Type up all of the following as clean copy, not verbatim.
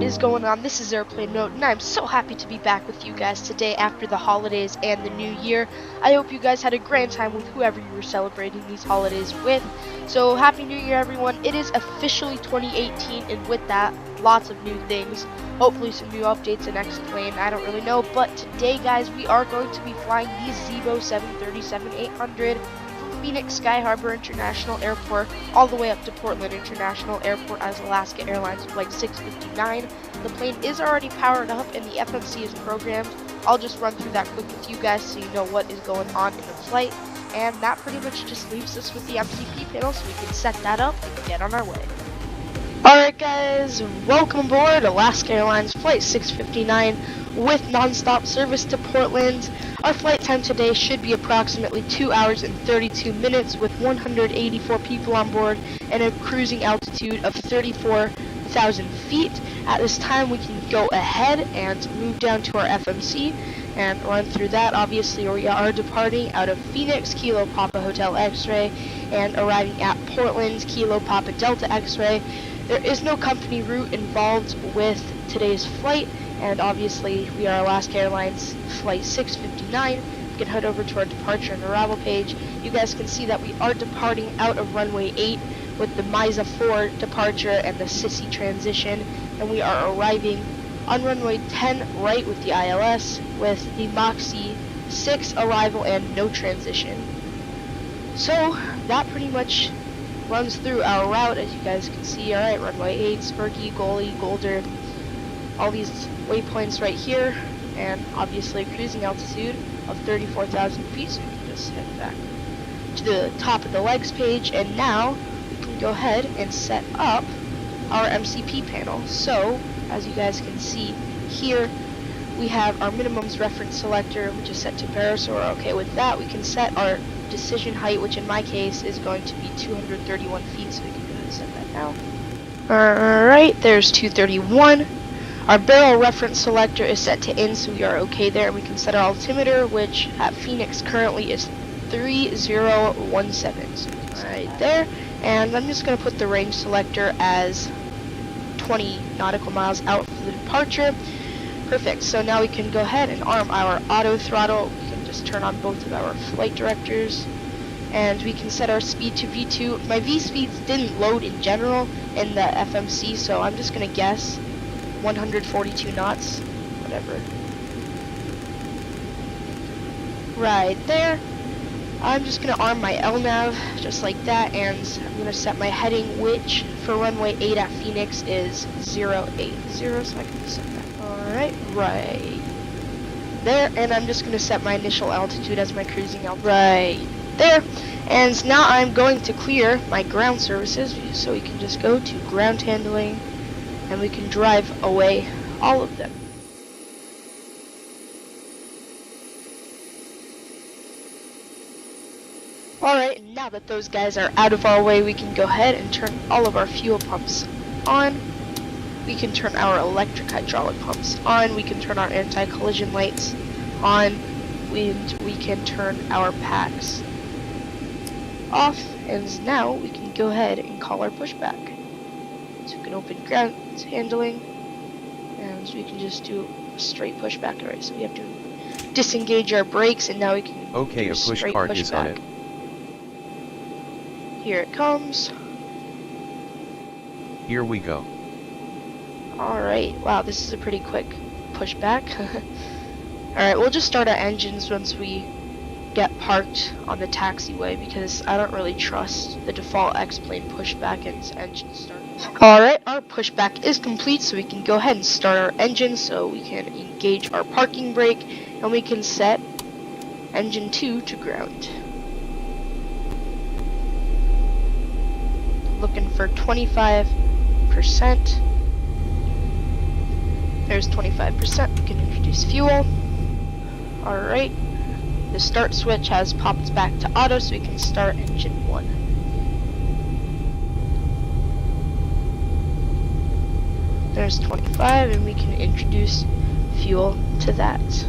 is going on? This is Airplane Mode, and I'm so happy to be back with you guys today after the holidays and the new year. I hope you guys had a grand time with whoever you were celebrating these holidays with. So happy new year, everyone. It is officially 2018, and with that, lots of new things. Hopefully some new updates in X-Plane, I don't really know. But today, guys, we are going to be flying the Zibo 737-800 from Phoenix Sky Harbor International Airport all the way up to Portland International Airport as Alaska Airlines Flight 659. The plane is already powered up and the FMC is programmed. I'll just run through that quick with you guys so you know what is going on in the flight. And that pretty much just leaves us with the MCP panel so we can set that up and get on our way. Alright guys, welcome aboard Alaska Airlines Flight 659 with non-stop service to Portland. Our flight time today should be approximately 2 hours and 32 minutes with 184 people on board and a cruising altitude of 34,000 feet. At this time we can go ahead and move down to our FMC and run through that. Obviously we are departing out of Phoenix, Kilo Papa Hotel X-Ray, and arriving at Portland, Kilo Papa Delta X-Ray. There is no company route involved with today's flight, and obviously we are Alaska Airlines Flight 659. You can head over to our departure and arrival page. You guys can see that we are departing out of runway 8 with the Misa 4 departure and the Sissy transition, and we are arriving on runway 10 right with the ILS with the Moxie 6 arrival and no transition. So that pretty much runs through our route, as you guys can see. Alright, runway 8, Spurky, Goalie, Golder, all these waypoints right here, and obviously a cruising altitude of 34,000 feet, so we can just head back to the top of the legs page, and now we can go ahead and set up our MCP panel. So, as you guys can see here, we have our minimums reference selector, which is set to Paris, so we're okay with that. We can set our decision height, which in my case is going to be 231 feet, so we can go ahead and set that now. Alright, there's 231. Our barrel reference selector is set to in, so we are okay there, and we can set our altimeter, which at Phoenix currently is 3017, so right there. And I'm just going to put the range selector as 20 nautical miles out for the departure. Perfect, so now we can go ahead and arm our auto throttle. We can just turn on both of our flight directors, and we can set our speed to V2. My V speeds didn't load in general in the FMC, so I'm just gonna guess 142 knots, whatever. Right there. I'm just gonna arm my LNAV just like that, and I'm gonna set my heading, which for runway 8 at Phoenix is 080, so I can set that. Alright, right there, and I'm just gonna set my initial altitude as my cruising altitude right there. And now I'm going to clear my ground services, so we can just go to ground handling, and we can drive away all of them. Alright, now that those guys are out of our way, we can go ahead and turn all of our fuel pumps on. We can turn our electric hydraulic pumps on. We can turn our anti-collision lights on. We can turn our packs off. And now we can go ahead and call our pushback. So we can open ground handling, and we can just do a straight pushback. Alright, so we have to disengage our brakes, and now we can do a push cart is on it. Here it comes. Here we go. Alright, wow, this is a pretty quick pushback. Alright, we'll just start our engines once we get parked on the taxiway, because I don't really trust the default X-Plane pushback and engine start. Alright, our pushback is complete, so we can go ahead and start our engine, so we can engage our parking brake, and we can set engine 2 to ground. Looking for 25%. There's 25%. We can introduce fuel. Alright. The start switch has popped back to auto, so we can start engine 1. There's 25, and we can introduce fuel to that.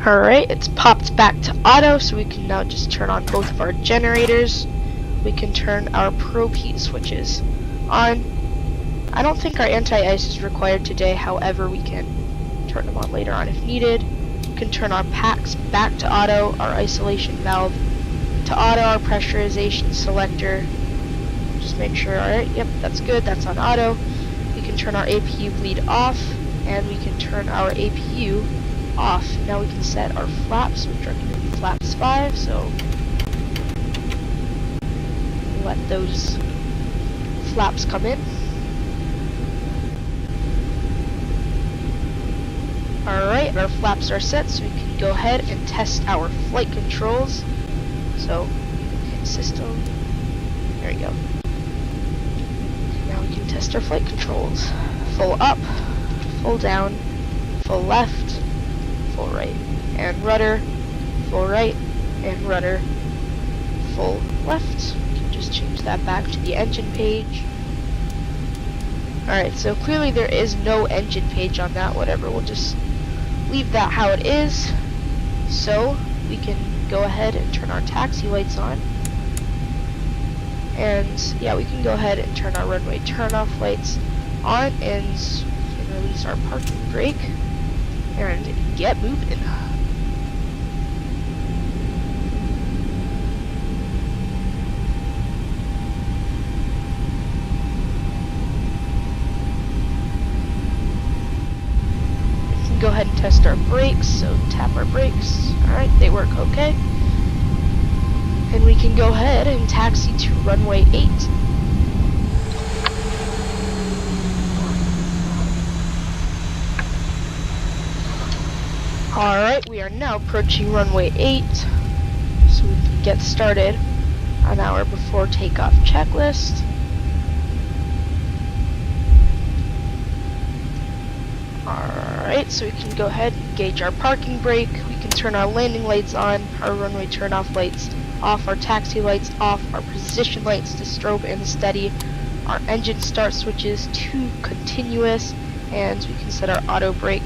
Alright, it's popped back to auto, so we can now just turn on both of our generators. We can turn our probe heat switches on. I don't think our anti-ice is required today, however we can turn them on later on if needed. We can turn our packs back to auto, our isolation valve to auto, our pressurization selector. Just make sure, alright, yep, that's good, that's on auto. We can turn our APU bleed off, and we can turn our APU off. Now we can set our flaps, which are going to be flaps 5, so let those flaps come in. Alright, our flaps are set, so we can go ahead and test our flight controls. So, hit system, there we go. Now we can test our flight controls. Full up, full down, full left, full right, and rudder, full right, and rudder, full left. We can just change that back to the engine page. Alright, so clearly there is no engine page on that, whatever, we'll just leave that how it is. So, we can go ahead and turn our taxi lights on. And yeah, we can go ahead and turn our runway turn-off lights on, and we can release our parking brake and get moving. We can go ahead and test our brakes, so tap our brakes. Alright, they work okay. And we can go ahead and taxi to runway 8. Alright, we are now approaching runway 8, so we can get started on our before takeoff checklist. Alright, so we can go ahead and gauge our parking brake, we can turn our landing lights on, our runway turn off lights off, our taxi lights off, our position lights to strobe and steady, our engine start switches to continuous, and we can set our auto brake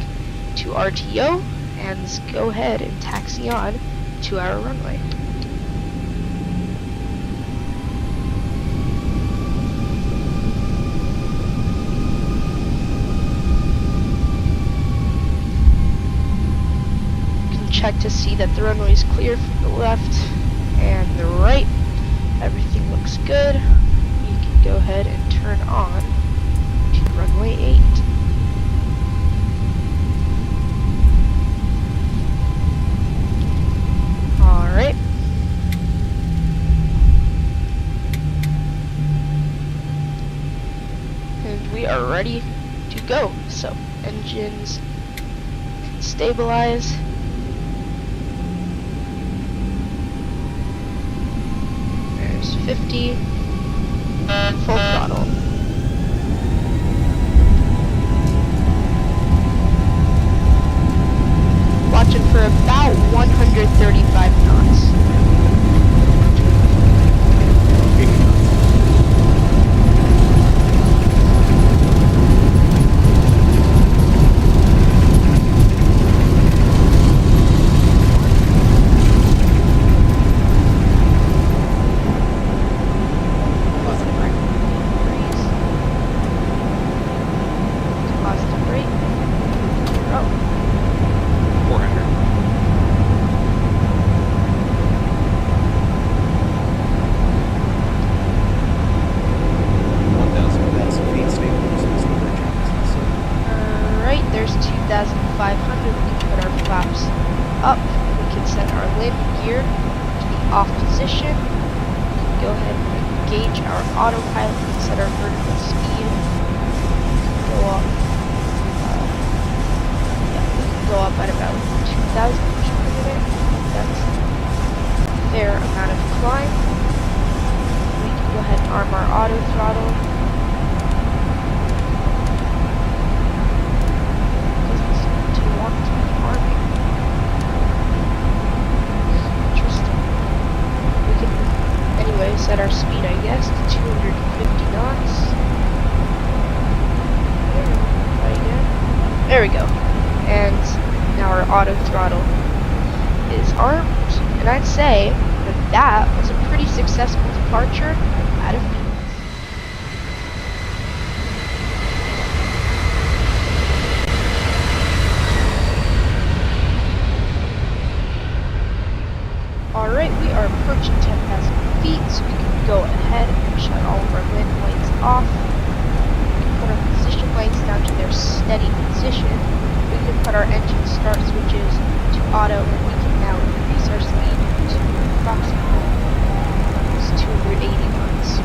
to RTO, and go ahead and taxi on to our runway. You can check to see that the runway is clear from the left and the right. Everything looks good. You can go ahead and turn on to runway 8. Alright. And we are ready to go. So, engines stabilize. There's 50. Full throttle. Watching for about 135 knots. There's 2,500. We can put our flaps up. We can set our landing gear to the off position. We can go ahead and engage our autopilot. We can set our vertical speed. We can go up. We can go up at about 2,000 per minute. That's a fair amount of climb. We can go ahead and arm our auto throttle. Set our speed, I guess, to 250 knots. There we go. And now our auto throttle is armed. And I'd say that that was a pretty successful departure out of off. We can put our position lights down to their steady position. We can put our engine start switches to auto, and we can now increase our speed to approximately 280 knots.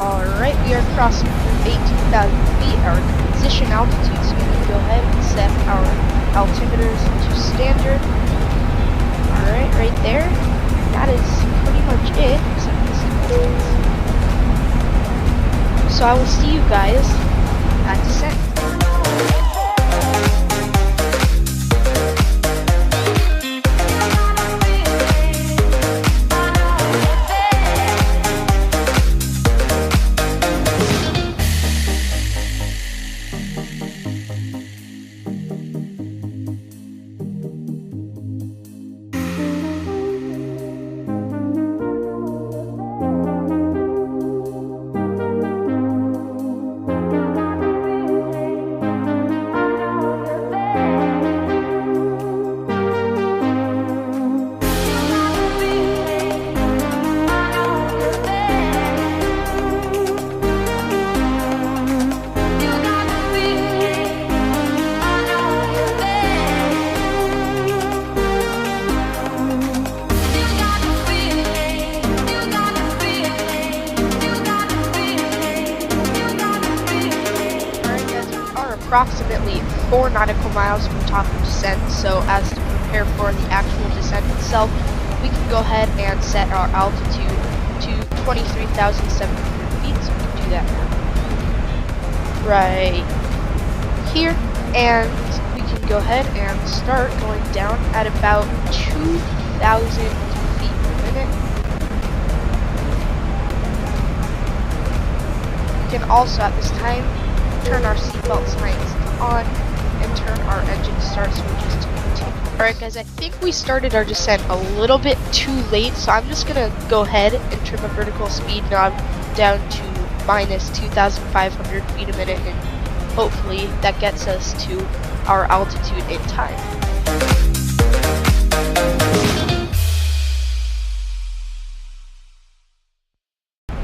Alright, we are crossing through 18,000 feet, our position altitude, so we can go ahead and set our altimeters to standard. Alright, right there. That is pretty much it, except the seatbelts. So I will see you guys at descent. Approximately 4 nautical miles from top of descent, so as to prepare for the actual descent itself, we can go ahead and set our altitude to 23,700 feet, so we can do that now. Right here, and we can go ahead and start going down at about 2,000 feet per minute. We can also at this time turn our seatbelt signs on and turn our engine start switches to continue. Alright guys, I think we started our descent a little bit too late, so I'm just gonna go ahead and turn the vertical speed knob down to minus 2,500 feet a minute, and hopefully that gets us to our altitude in time.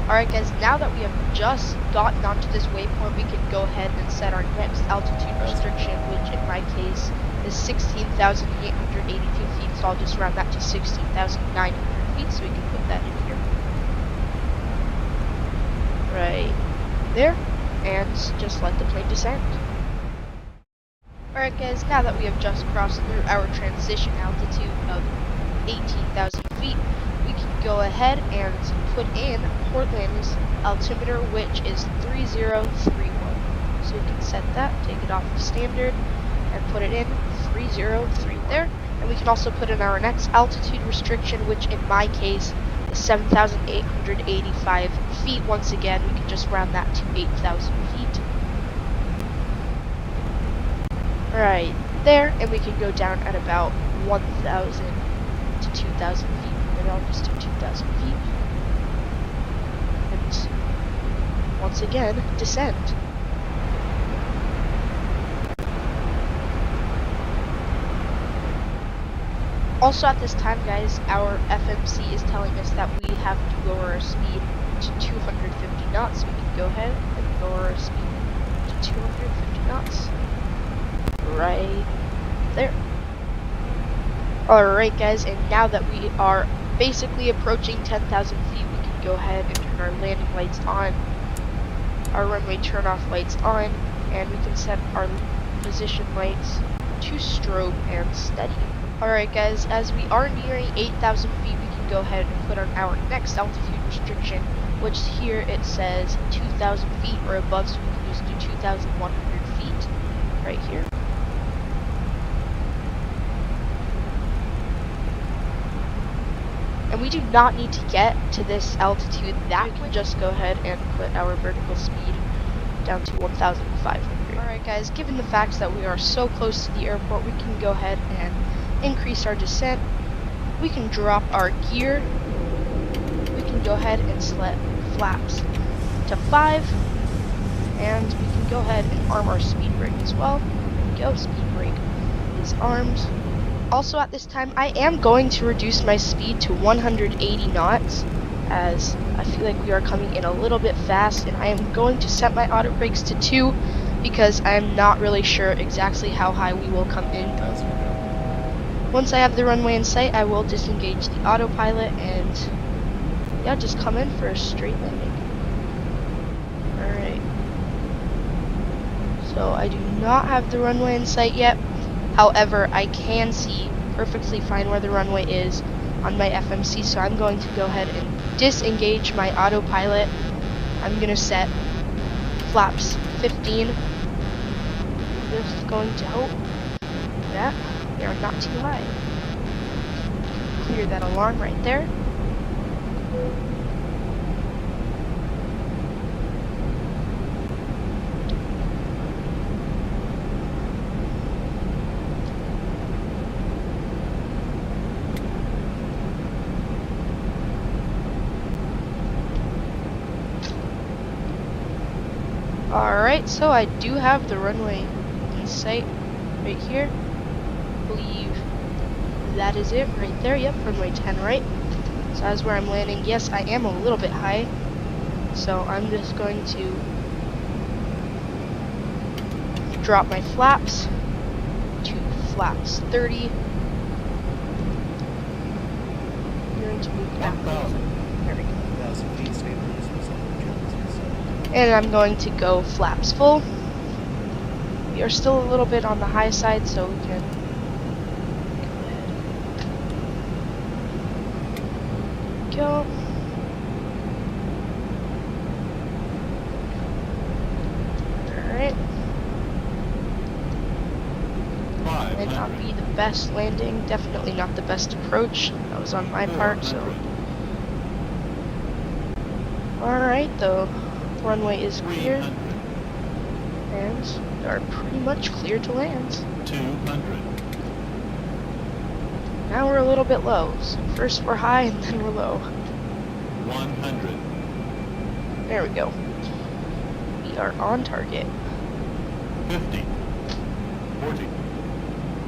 Alright guys, now that we have just gotten onto this waypoint, we can go ahead and set our next altitude restriction, which in my case is 16,882 feet, so I'll just round that to 16,900 feet, so we can put that in here. Right there, and just let the plane descend. Alright guys, now that we have just crossed through our transition altitude of 18,000 feet, we can go ahead and put in Portland's altimeter, which is 3031. So we can set that, take it off of standard, and put it in 303 there. And we can also put in our next altitude restriction, which in my case is 7,885 feet. Once again, we can just round that to 8,000 feet. Right there, and we can go down at about 1,000 to 2,000 feet. Maybe I'll just do 2,000 feet. And once again, descend. Also at this time, guys, our FMC is telling us that we have to lower our speed to 250 knots. So we can go ahead and lower our speed to 250 knots. Right there. Alright guys, and now that we are basically approaching 10,000 feet, we can go ahead and turn our landing lights on, our runway turn off lights on, and we can set our position lights to strobe and steady. Alright guys, as we are nearing 8,000 feet, we can go ahead and put on our next altitude restriction, which here it says 2,000 feet or above, so we can just do 2,100 feet right here. And we do not need to get to this altitude that we can just go ahead and put our vertical speed down to 1,500. Alright guys, given the fact that we are so close to the airport, we can go ahead and increase our descent. We can drop our gear. We can go ahead and select flaps to 5. And we can go ahead and arm our speed brake as well. There we go, speed brake is armed. Also at this time, I am going to reduce my speed to 180 knots, as I feel like we are coming in a little bit fast, and I am going to set my auto brakes to 2 because I am not really sure exactly how high we will come in. Once I have the runway in sight, I will disengage the autopilot and yeah, just come in for a straight landing. Alright. So I do not have the runway in sight yet. However, I can see perfectly fine where the runway is on my FMC, so I'm going to go ahead and disengage my autopilot. I'm going to set flaps 15. Just going to hope that we are not too high. Clear that alarm right there. Alright, so I do have the runway in sight right here. I believe that is it right there. Yep, runway 10 right. So that's where I'm landing. Yes, I am a little bit high. So I'm just going to drop my flaps to flaps 30. I'm going to move back. There we go. And I'm going to go flaps full. We are still a little bit on the high side, so we can go. Alright. Might not be the best landing, definitely not the best approach. That was on my part, so. Alright, the runway is clear. And we are pretty much clear to land. 200. Now we're a little bit low. So first we're high and then we're low. 100. There we go. We are on target. 50. 40.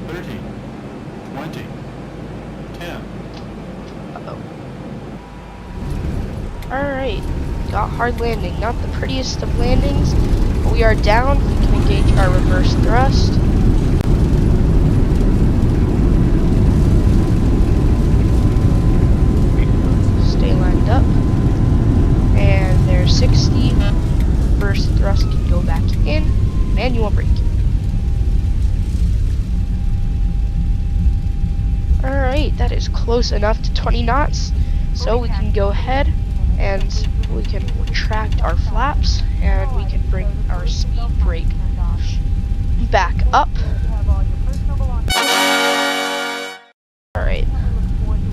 30. 20. 10. Uh-oh. Alright. Got hard landing. Not the prettiest of landings. But we are down. We can engage our reverse thrust. Stay lined up. And there's 60. Reverse thrust can go back in. Manual braking. Alright, that is close enough to 20 knots. So we can go ahead and we can retract our flaps and we can bring our speed brake back up. Alright,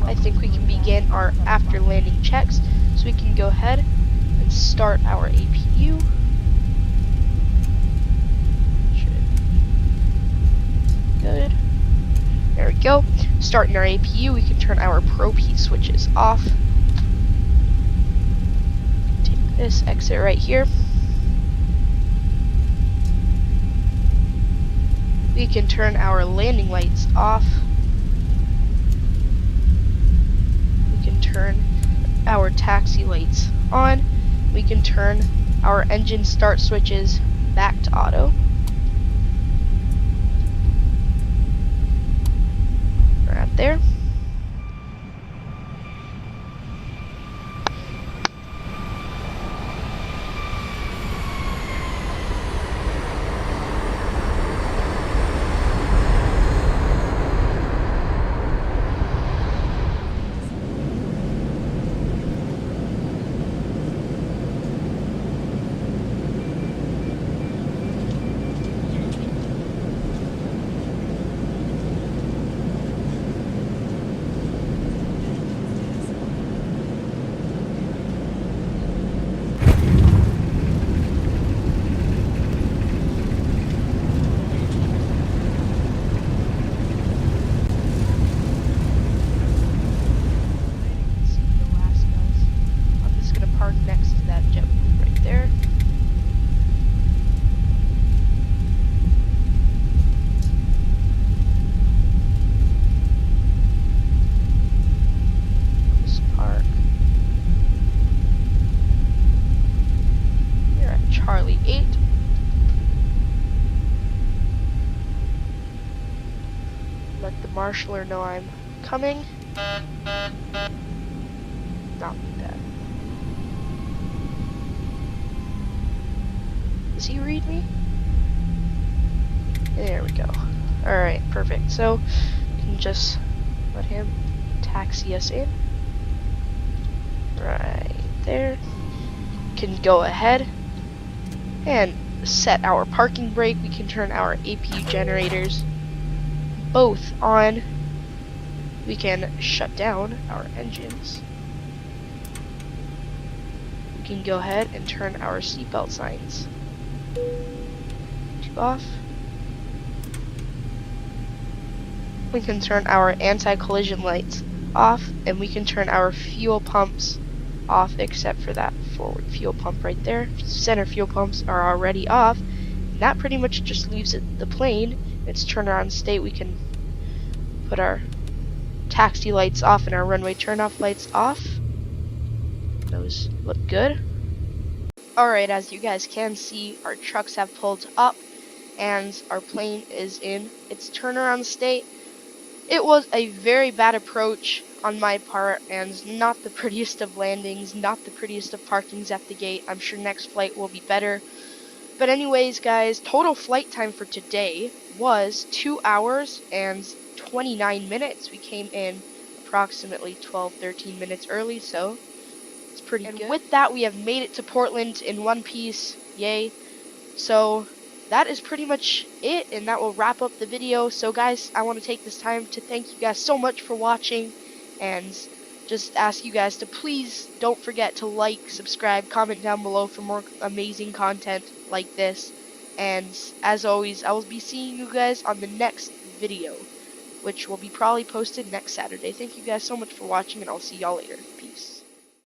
I think we can begin our after landing checks. So we can go ahead and start our APU. Good. There we go. Starting our APU, we can turn our Pro P switches off. Take this exit right here. We can turn our landing lights off. We can turn our taxi lights on. We can turn our engine start switches back to auto. Right there. that jet right there. Let's park. We're at Charlie 8. Let the marshaller know I'm coming. Not like that. Does he read me? There we go. Alright, perfect. So, we can just let him taxi us in. Right there. Can go ahead and set our parking brake. We can turn our APU generators both on. We can shut down our engines. We can go ahead and turn our seatbelt signs off. We can turn our anti-collision lights off, and we can turn our fuel pumps off except for that forward fuel pump right there. Center fuel pumps are already off, and that pretty much just leaves it the plane. It's turn around state. We can put our taxi lights off and our runway turn-off lights off. Those look good. Alright, as you guys can see, our trucks have pulled up and our plane is in its turnaround state. It was a very bad approach on my part and not the prettiest of landings, not the prettiest of parkings at the gate. I'm sure next flight will be better. But anyways, guys, total flight time for today was 2 hours and 29 minutes. We came in approximately 12-13 minutes early, so it's pretty good. And with that, we have made it to Portland in one piece. Yay. So that is pretty much it, and that will wrap up the video. So guys, I want to take this time to thank you guys so much for watching, and just ask you guys to please don't forget to like, subscribe, comment down below for more amazing content like this. And as always, I will be seeing you guys on the next video, which will be probably posted next Saturday. Thank you guys so much for watching, and I'll see y'all later.